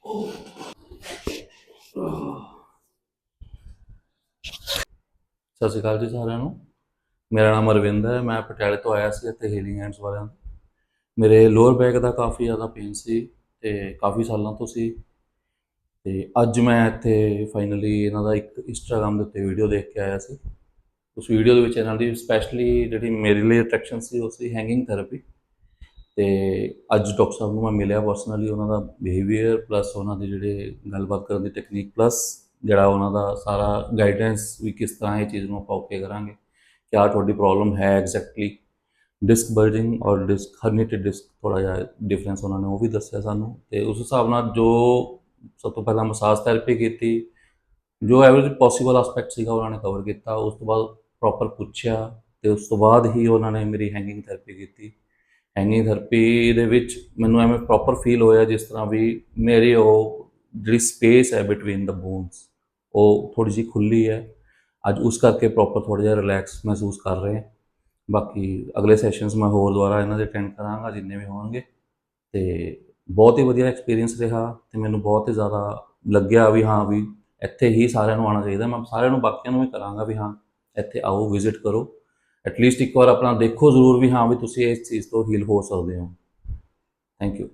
ਸਤਿ ਸ਼੍ਰੀ ਅਕਾਲ ਜੀ ਸਾਰਿਆਂ ਨੂੰ। ਮੇਰਾ ਨਾਮ ਅਰਵਿੰਦ ਹੈ। ਮੈਂ ਪਟਿਆਲੇ ਤੋਂ ਆਇਆ ਸੀ ਇੱਥੇ ਹੀਲਿੰਗ ਹੈਂਡਸ ਵਾਲਿਆਂ ਤੋਂ। ਮੇਰੇ ਲੋਅਰ ਬੈਕ ਦਾ ਕਾफ़ੀ ਜ਼ਿਆਦਾ ਪੇਨ ਸੀ ਅਤੇ ਕਾफ़ੀ ਸਾਲਾਂ ਤੋਂ ਸੀ। ਅਤੇ ਅੱਜ ਮੈਂ ਇੱਥੇ ਫਾਈਨਲੀ ਇਹਨਾਂ ਦਾ ਇੱਕ ਇੰਸਟਾਗ੍ਰਾਮ ਦੇ ਉੱਤੇ ਵੀਡੀਓ ਦੇਖ ਕੇ ਆਇਆ ਸੀ। ਉਸ ਵੀਡੀਓ ਦੇ ਵਿੱਚ ਇਹਨਾਂ ਦੀ ਸਪੈਸ਼ਲੀ ਜਿਹੜੀ ਮੇਰੇ ਲਈ ਅਟਰੈਕਸ਼ਨ ਸੀ ਉਹ ਸੀ ਹੈਂਗਿੰਗ ਥੈਰੇਪੀ। ਅਤੇ ਅੱਜ ਡਾਕਟਰ ਸਾਹਿਬ ਨੂੰ ਮੈਂ ਮਿਲਿਆ ਪਰਸਨਲੀ। ਉਹਨਾਂ ਦਾ ਬਿਹੇਵੀਅਰ ਪਲੱਸ ਉਹਨਾਂ ਦੀ ਜਿਹੜੇ ਗੱਲਬਾਤ ਕਰਨ ਦੀ ਟੈਕਨੀਕ ਪਲੱਸ ਜਿਹੜਾ ਉਹਨਾਂ ਦਾ ਸਾਰਾ ਗਾਈਡੈਂਸ ਵੀ ਕਿਸ ਤਰ੍ਹਾਂ ਇਹ ਚੀਜ਼ ਨੂੰ ਆਪਾਂ ਓਕੇ ਕਰਾਂਗੇ, ਕਿਆ ਤੁਹਾਡੀ ਪ੍ਰੋਬਲਮ ਹੈ ਐਗਜ਼ੈਕਟਲੀ। ਡਿਸਕ ਬਲਜਿੰਗ ਔਰ ਡਿਸਕ ਹਰਨੀਟਡ ਡਿਸਕ ਥੋੜ੍ਹਾ ਜਿਹਾ ਡਿਫਰੈਂਸ ਉਹਨਾਂ ਨੇ ਉਹ ਵੀ ਦੱਸਿਆ ਸਾਨੂੰ। ਅਤੇ ਉਸ ਹਿਸਾਬ ਨਾਲ ਜੋ ਸਭ ਤੋਂ ਪਹਿਲਾਂ ਮਸਾਜ ਥੈਰੇਪੀ ਕੀਤੀ, ਜੋ ਐਵਰੇਜ ਪੋਸੀਬਲ ਆਸਪੈਕਟ ਸੀਗਾ ਉਹਨਾਂ ਨੇ ਕਵਰ ਕੀਤਾ। ਉਸ ਤੋਂ ਬਾਅਦ ਪ੍ਰੋਪਰ ਪੁੱਛਿਆ ਅਤੇ ਉਸ ਤੋਂ ਬਾਅਦ ਹੀ ਉਹਨਾਂ ਨੇ ਮੇਰੀ ਹੈਂਗਿੰਗ ਥੈਰੇਪੀ ਕੀਤੀ। ਹੈਂਗਿੰਗ ਥੈਰੇਪੀ ਦੇ ਵਿੱਚ ਮੈਨੂੰ ਐਵੇਂ ਪ੍ਰੋਪਰ ਫੀਲ ਹੋਇਆ ਜਿਸ ਤਰ੍ਹਾਂ ਵੀ ਮੇਰੀ ਉਹ ਜਿਹੜੀ ਸਪੇਸ ਹੈ ਬਿਟਵੀਨ ਦ ਬੋਨਸ ਉਹ ਥੋੜ੍ਹੀ ਜਿਹੀ ਖੁੱਲ੍ਹੀ ਹੈ। ਅੱਜ ਉਸ ਕਰਕੇ ਪ੍ਰੋਪਰ ਥੋੜ੍ਹਾ ਜਿਹਾ ਰਿਲੈਕਸ ਮਹਿਸੂਸ ਕਰ ਰਹੇ। ਬਾਕੀ ਅਗਲੇ ਸੈਸ਼ਨਸ ਮੈਂ ਹੋਰ ਦੁਬਾਰਾ ਇਹਨਾਂ ਦੇ ਅਟੈਂਡ ਕਰਾਂਗਾ ਜਿੰਨੇ ਵੀ ਹੋਣਗੇ। ਅਤੇ ਬਹੁਤ ਹੀ ਵਧੀਆ ਐਕਸਪੀਰੀਅੰਸ ਰਿਹਾ ਅਤੇ ਮੈਨੂੰ ਬਹੁਤ ਹੀ ਜ਼ਿਆਦਾ ਲੱਗਿਆ ਵੀ ਹਾਂ ਵੀ ਇੱਥੇ ਹੀ ਸਾਰਿਆਂ ਨੂੰ ਆਉਣਾ ਚਾਹੀਦਾ। ਮੈਂ ਸਾਰਿਆਂ ਨੂੰ ਬਾਕੀਆਂ ਨੂੰ ਵੀ ਕਰਾਂਗਾ ਵੀ ਹਾਂ ਇੱਥੇ ਆਓ, ਵਿਜ਼ਿਟ ਕਰੋ, ਐਟਲੀਸਟ ਇੱਕ ਵਾਰ ਆਪਣਾ ਦੇਖੋ ਜ਼ਰੂਰ ਵੀ ਹਾਂ ਵੀ ਤੁਸੀਂ ਇਸ ਚੀਜ਼ ਤੋਂ ਹੀਲ ਹੋ ਸਕਦੇ ਹੋ। Thank you.